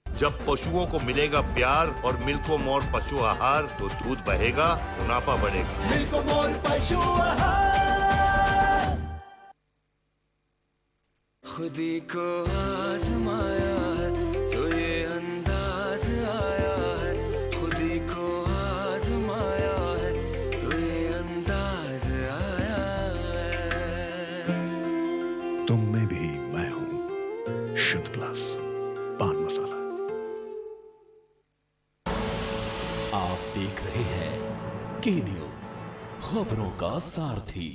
जब पशुओं को मिलेगा प्यार और मिल्को मोर पशु आहार तो दूध बहेगा, मुनाफा बढ़ेगा। मिल्को मोर पशु आहार। खुदी को आजमाया है तो ये अंदाज आया है, खुदी को आजमाया है तो ये अंदाज आया है। तुम में भी मैं हूं, शुद्ध प्लस पान मसाला। आप देख रहे हैं के न्यूज, खबरों का सारथी।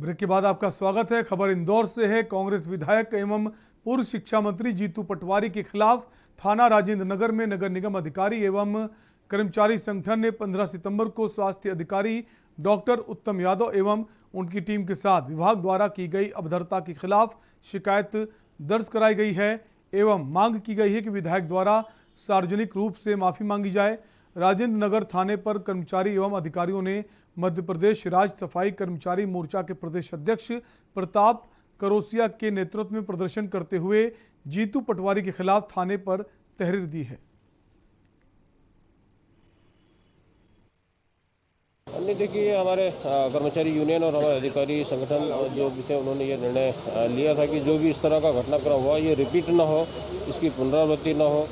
ब्रेक के बाद आपका स्वागत है। खबर इंदौर से है। कांग्रेस विधायक एवं पूर्व शिक्षा मंत्री जीतू पटवारी के खिलाफ थाना राजेंद्र नगर में नगर निगम अधिकारी एवं कर्मचारी संगठन ने 15 सितंबर को स्वास्थ्य अधिकारी डॉक्टर उत्तम यादव एवं उनकी टीम के साथ विभाग द्वारा की गई अभद्रता के खिलाफ शिकायत दर्ज कराई गई है एवं मांग की गई है कि विधायक द्वारा सार्वजनिक रूप से माफी मांगी जाए। राजेंद्र नगर थाने पर कर्मचारी एवं अधिकारियों ने मध्य प्रदेश राज्य सफाई कर्मचारी मोर्चा के प्रदेश अध्यक्ष प्रताप करोसिया के नेतृत्व में प्रदर्शन करते हुए जीतू पटवारी के खिलाफ थाने पर तहरीर दी है। अन्य देखिए, हमारे कर्मचारी यूनियन और हमारे अधिकारी संगठन जो भी थे, उन्होंने ये निर्णय लिया था कि जो भी इस तरह का घटनाक्रम हुआ ये रिपीट ना हो, इसकी पुनरावृत्ति ना हो,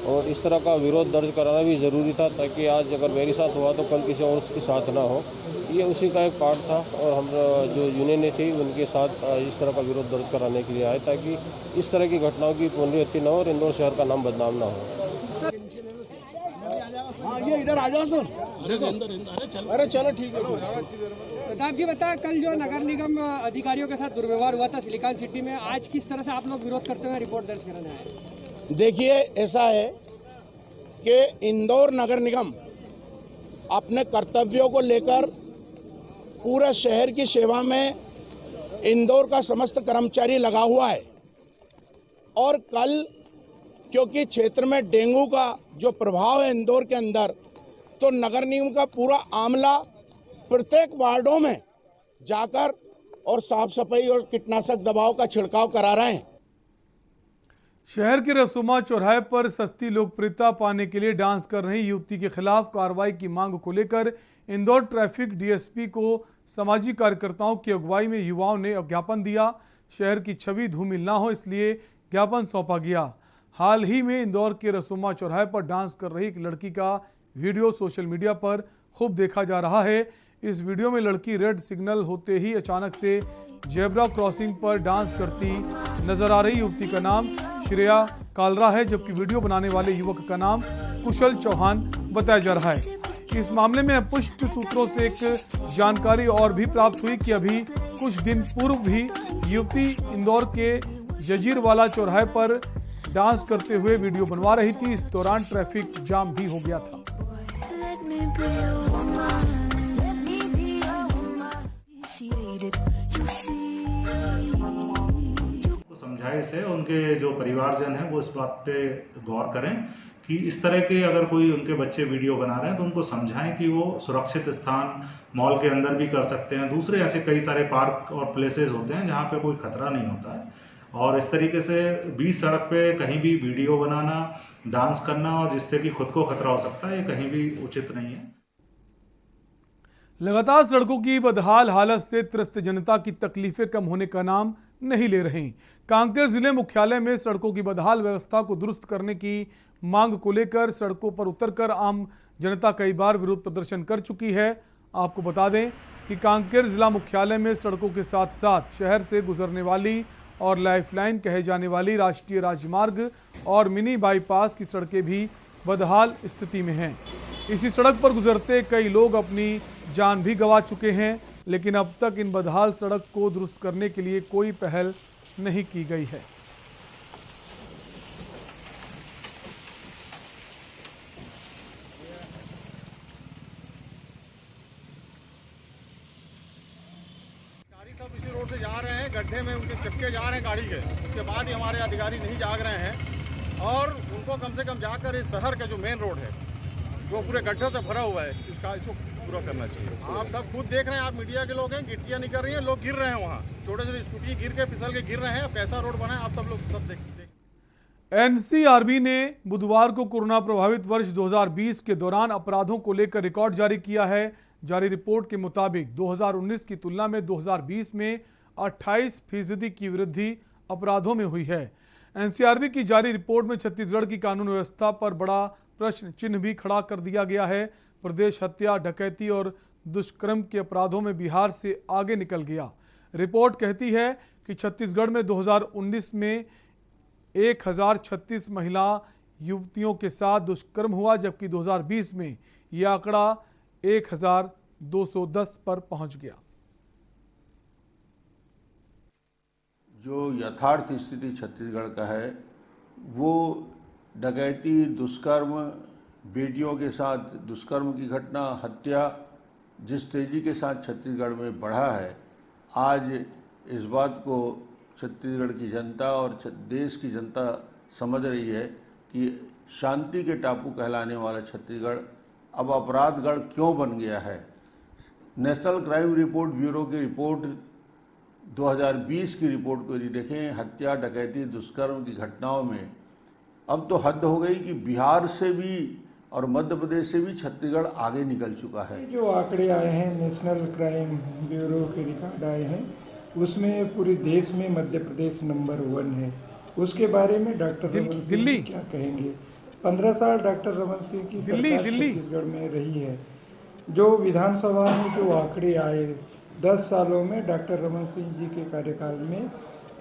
और इस तरह का विरोध दर्ज कराना भी ज़रूरी था ताकि आज अगर मेरे साथ हुआ तो कल किसी और के साथ ना हो। ये उसी का एक पार्ट था और हम जो यूनियन थी उनके साथ इस तरह का विरोध दर्ज कराने के लिए आए ताकि इस तरह की घटनाओं की पुनरावृत्ति न हो और इंदौर शहर का नाम बदनाम ना हो। ये इधर आ जाओ तुम। अरे चलो ठीक है। प्रताप जी बताया, कल जो नगर निगम अधिकारियों के साथ दुर्व्यवहार हुआ था सिलिकॉन सिटी में, आज किस तरह से आप लोग विरोध करते हुए रिपोर्ट दर्ज कराने आए? देखिए, ऐसा है कि इंदौर नगर निगम अपने कर्तव्यों को लेकर पूरे शहर की सेवा में इंदौर का समस्त कर्मचारी लगा हुआ है और कल क्योंकि क्षेत्र में डेंगू का जो प्रभाव है इंदौर के अंदर, तो नगर निगम का पूरा आमला प्रत्येक वार्डों में जाकर और साफ सफाई और कीटनाशक दवाओं का छिड़काव करा रहे हैं। शहर के रसूमा चौराहे पर सस्ती लोकप्रियता पाने के लिए डांस कर रही युवती के खिलाफ कार्रवाई की मांग को लेकर इंदौर ट्रैफिक डीएसपी को सामाजिक कार्यकर्ताओं की अगुवाई में युवाओं ने ज्ञापन दिया। शहर की छवि धूमिल ना हो इसलिए ज्ञापन सौंपा गया। हाल ही में इंदौर के रसूमा चौराहे पर डांस कर रही एक लड़की का वीडियो सोशल मीडिया पर खूब देखा जा रहा है। इस वीडियो में लड़की रेड सिग्नल होते ही अचानक से जेब्रा क्रॉसिंग पर डांस करती नजर आ रही। युवती का नाम श्रेया कालरा है, जबकि वीडियो बनाने वाले युवक का नाम कुशल चौहान बताया जा रहा है। इस मामले में पुष्ट सूत्रों से एक जानकारी और भी प्राप्त हुई कि अभी कुछ दिन पूर्व भी युवती इंदौर के जजीरवाला चौराहे पर डांस करते हुए वीडियो बनवा रही थी। इस दौरान ट्रैफिक जाम भी हो गया था। समझाइश है, उनके जो परिवारजन हैं वो इस बात पे गौर करें कि इस तरह के अगर कोई उनके बच्चे वीडियो बना रहे हैं तो उनको समझाएं कि वो सुरक्षित स्थान मॉल के अंदर भी कर सकते हैं। दूसरे ऐसे कई सारे पार्क और प्लेसेस होते हैं जहाँ पे कोई खतरा नहीं होता है, और इस तरीके से बीच सड़क पे कहीं भी वीडियो बनाना, डांस करना और जिससे कि खुद को खतरा हो सकता है, ये कहीं भी उचित नहीं है। लगातार सड़कों की बदहाल हालत से त्रस्त जनता की तकलीफें कम होने का नाम नहीं ले रही। कांकेर जिले मुख्यालय में सड़कों की बदहाल व्यवस्था को दुरुस्त करने की मांग को लेकर सड़कों पर उतरकर आम जनता कई बार विरोध प्रदर्शन कर चुकी है। आपको बता दें कि कांकेर जिला मुख्यालय में सड़कों के साथ साथ शहर से गुजरने वाली और लाइफलाइन कहे जाने वाली राष्ट्रीय राजमार्ग और मिनी बाईपास की सड़कें भी बदहाल स्थिति में हैं। इसी सड़क पर गुजरते कई लोग अपनी जान भी गंवा चुके हैं, लेकिन अब तक इन बदहाल सड़क को दुरुस्त करने के लिए कोई पहल नहीं की गई है। सब इसी रोड से जा रहे हैं, गड्ढे में उनके चक्के जा रहे हैं गाड़ी के, उसके बाद ही हमारे अधिकारी नहीं जाग रहे हैं और उनको कम से कम जाकर इस शहर का जो मेन रोड है वो पूरे गड्ढों से भरा हुआ है, इसको पूरा करना चाहिए। आप सब खुद देख रहे हैं, आप मीडिया के लोग हैं, गिट्टियां निकल रही हैं, लोग गिर रहे हैं, वहाँ छोटे छोटे स्कूटी गिर के फिसल के गिर रहे हैं। कैसा रोड बना है आप सब लोग सब देख। एनसीआरबी ने बुधवार को कोरोना प्रभावित वर्ष 2020 के दौरान अपराधों को लेकर रिकॉर्ड जारी किया है। जारी रिपोर्ट के मुताबिक 2019 की तुलना में 2020 में 28% की वृद्धि अपराधों में हुई है। एनसीआरबी की जारी रिपोर्ट में छत्तीसगढ़ की कानून व्यवस्था पर बड़ा प्रश्न चिन्ह भी खड़ा कर दिया गया है। प्रदेश हत्या, डकैती और दुष्कर्म के अपराधों में बिहार से आगे निकल गया। रिपोर्ट कहती है कि छत्तीसगढ़ में 2019 में 1036 महिला युवतियों के साथ दुष्कर्म हुआ, जबकि 2020 में यह आंकड़ा 1210 पर पहुंच गया। जो यथार्थ स्थिति छत्तीसगढ़ का है वो डकैती, दुष्कर्म, बेटियों के साथ दुष्कर्म की घटना, हत्या जिस तेज़ी के साथ छत्तीसगढ़ में बढ़ा है, आज इस बात को छत्तीसगढ़ की जनता और देश की जनता समझ रही है कि शांति के टापू कहलाने वाला छत्तीसगढ़ अब अपराधगढ़ क्यों बन गया है। नेशनल क्राइम रिपोर्ट ब्यूरो की रिपोर्ट 2020 की रिपोर्ट को यदि देखें, हत्या, डकैती, दुष्कर्म की घटनाओं में अब तो हद हो गई कि बिहार से भी और मध्य प्रदेश से भी छत्तीसगढ़ आगे निकल चुका है। जो आंकड़े आए हैं, नेशनल क्राइम ब्यूरो के रिकॉर्ड आए हैं, उसमें पूरे देश में मध्य प्रदेश नंबर 1 है। उसके बारे में डॉक्टर रमन सिंह जी क्या कहेंगे? 15 साल डॉक्टर रमन सिंह की सरकार छत्तीसगढ़ में रही है। जो विधानसभा में जो आंकड़े आए, 10 सालों में डॉक्टर रमन सिंह जी के कार्यकाल में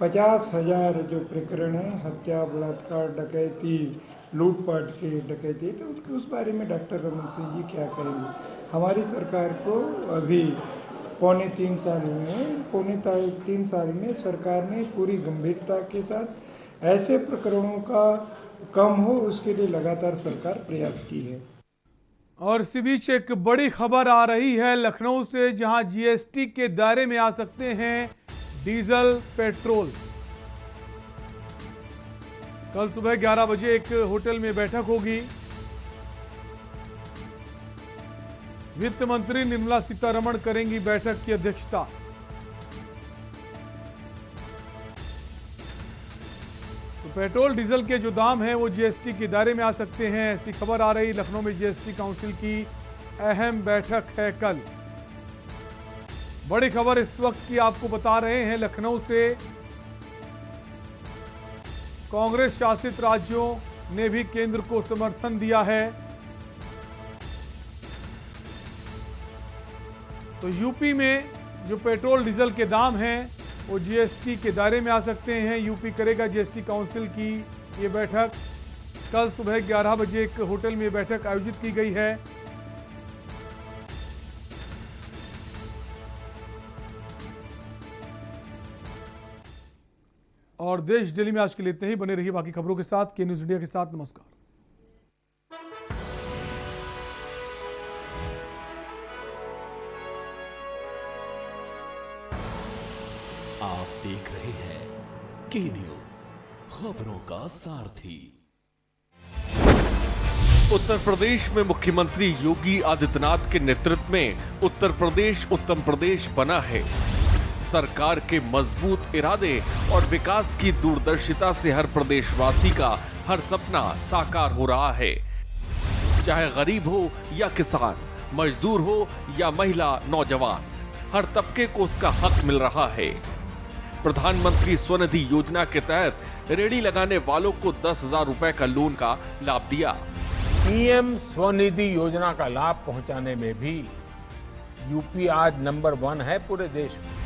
50,000 जो प्रकरण हैं, हत्या, बलात्कार, डकैती, लूटपाट के डकैती, तो उस बारे में डॉक्टर रमन सिंह जी क्या करेंगे? हमारी सरकार को अभी पौने 3 साल में सरकार ने पूरी गंभीरता के साथ ऐसे प्रकरणों का कम हो, उसके लिए लगातार सरकार प्रयास की है। और इसी बीच एक बड़ी खबर आ रही है लखनऊ से, जहां जीएसटी के दायरे में आ सकते हैं डीजल, पेट्रोल। कल सुबह 11 बजे एक होटल में बैठक होगी। वित्त मंत्री निर्मला सीतारमण करेंगी बैठक की अध्यक्षता। तो पेट्रोल, डीजल के जो दाम हैं वो जीएसटी के दायरे में आ सकते हैं, ऐसी खबर आ रही। लखनऊ में जीएसटी काउंसिल की अहम बैठक है कल। बड़ी खबर इस वक्त की आपको बता रहे हैं लखनऊ से। कांग्रेस शासित राज्यों ने भी केंद्र को समर्थन दिया है। तो यूपी में जो पेट्रोल, डीजल के दाम हैं वो जीएसटी के दायरे में आ सकते हैं। यूपी करेगा जीएसटी काउंसिल की ये बैठक। कल सुबह 11 बजे एक होटल में बैठक आयोजित की गई है। और देश डेली में आज के लिए इतने ही। बने रहिए बाकी खबरों के साथ, के न्यूज इंडिया के साथ। नमस्कार। आप देख रहे हैं के न्यूज, खबरों का सारथी। उत्तर प्रदेश में मुख्यमंत्री योगी आदित्यनाथ के नेतृत्व में उत्तर प्रदेश उत्तम प्रदेश बना है। सरकार के मजबूत इरादे और विकास की दूरदर्शिता से हर प्रदेशवासी का हर सपना साकार हो रहा है। चाहे गरीब हो या किसान, मजदूर हो या महिला, नौजवान, हर तबके को उसका हक मिल रहा है। प्रधानमंत्री स्वनिधि योजना के तहत रेहड़ी लगाने वालों को 10,000 रुपए का लोन का लाभ दिया। पीएम स्वनिधि योजना का लाभ पहुंचाने में भी यूपी आज नंबर 1 है पूरे देश में।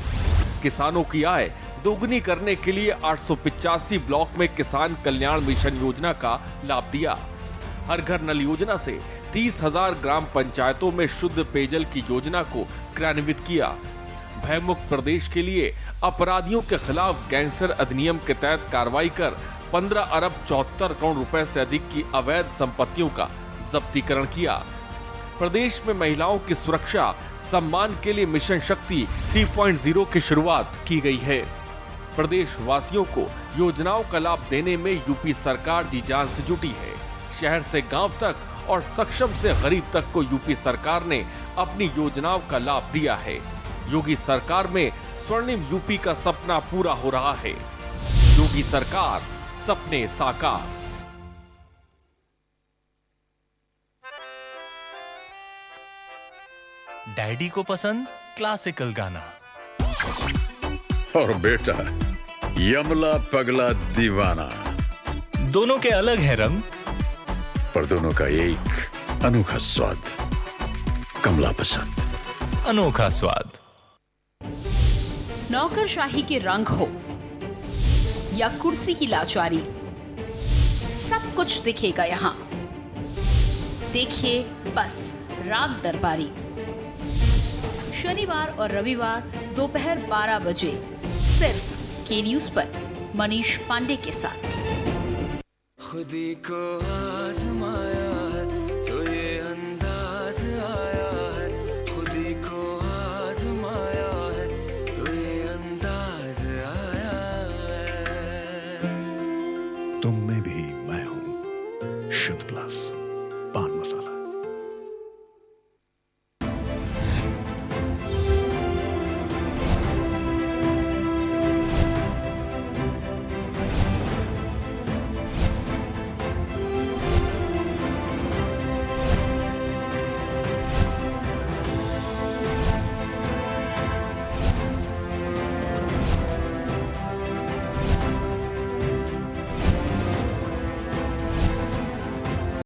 किसानों की आय दोगुनी करने के लिए 885 ब्लॉक में किसान कल्याण मिशन योजना का लाभ दिया। हर घर नल योजना से 30,000 ग्राम पंचायतों में शुद्ध पेयजल की योजना को क्रियान्वित किया। भयमुक्त प्रदेश के लिए अपराधियों के खिलाफ गैंगस्टर अधिनियम के तहत कार्रवाई कर 15 अरब 74 करोड़ रुपए से अधिक की अवैध संपत्तियों का जब्तीकरण किया। प्रदेश में महिलाओं की सुरक्षा सम्मान के लिए मिशन शक्ति 3.0 की शुरुआत की गई है। प्रदेश वासियों को योजनाओं का लाभ देने में यूपी सरकार जी जान से जुटी है। शहर से गांव तक और सक्षम से गरीब तक को यूपी सरकार ने अपनी योजनाओं का लाभ दिया है। योगी सरकार में स्वर्णिम यूपी का सपना पूरा हो रहा है। योगी सरकार, सपने साकार। डैडी को पसंद क्लासिकल गाना और बेटा यमला पगला दीवाना। दोनों के अलग है रंग, पर दोनों का एक अनोखा स्वाद। कमला पसंद, अनोखा स्वाद। नौकरशाही के रंग हो या कुर्सी की लाचारी, सब कुछ दिखेगा यहाँ। देखिए बस रात दरबारी, शनिवार और रविवार दोपहर 12 बजे सिर्फ के न्यूज पर मनीष पांडे के साथ। खुदी को आजमाया है तो ये अंदाज आया है, खुदी को आजमाया है तो ये अंदाज आया है। तुम में भी मैं हूं, शुद्ध प्लस।